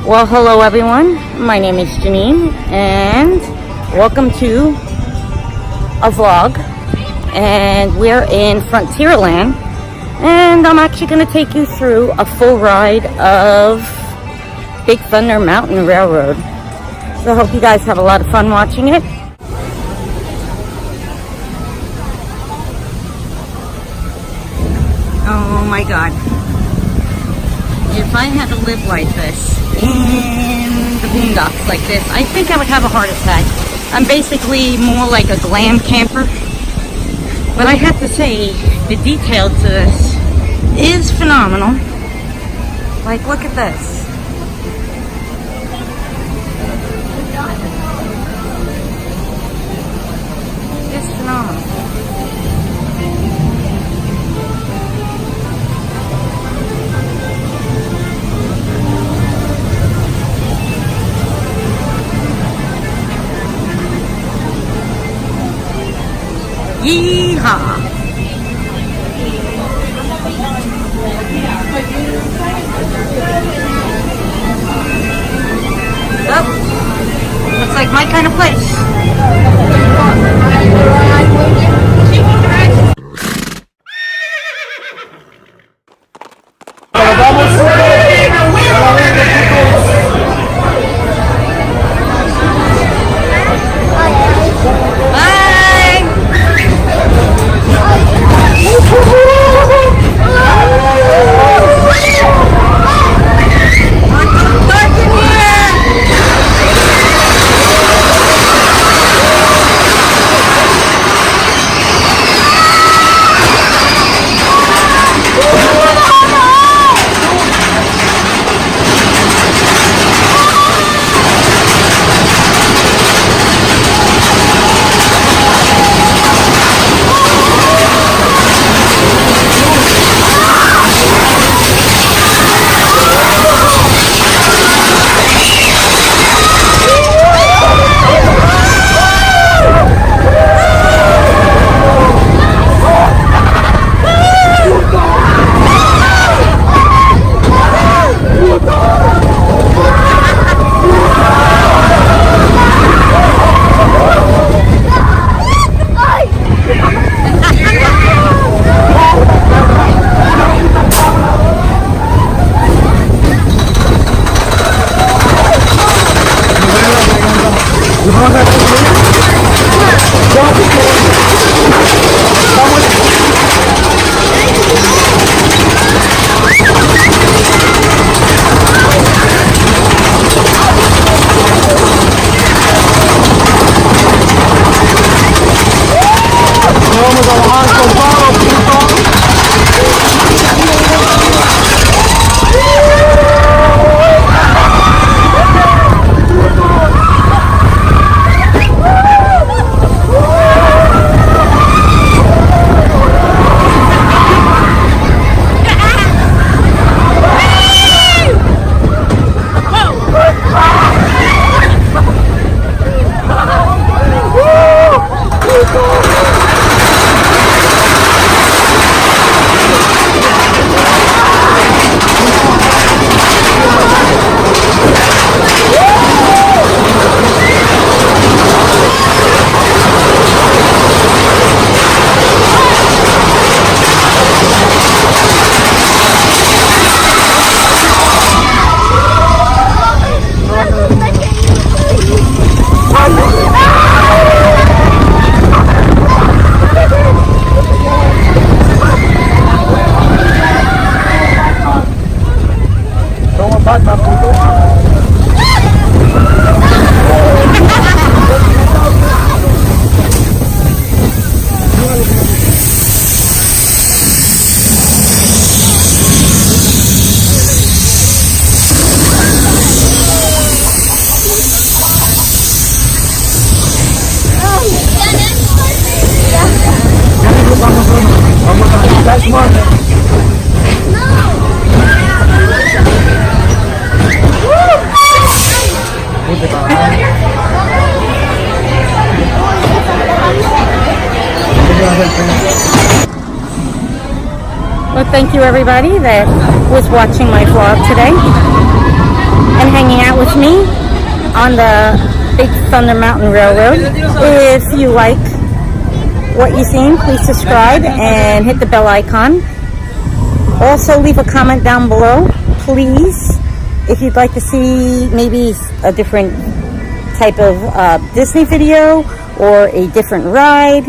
Well, hello everyone. My name is Jenine and welcome to a vlog. And we're in Frontierland and I'm actually going to take you through a full ride of Big Thunder Mountain Railroad. So I hope you guys have a lot of fun watching it. Oh my god. If I had to live like this in the boondocks like this, I think I would have a heart attack. I'm basically more like a glam camper. But I have to say, the detail to this is phenomenal. Like, look at this. It's phenomenal. Yeehaw! Oh, looks like my kind of place. Well, thank you everybody that was watching my vlog today. and hanging out with me on the Big Thunder Mountain Railroad. If you like what you've seen, please subscribe and hit the bell icon. Also, leave a comment down below, please, if you'd like to see maybe a different type of Disney video or a different ride.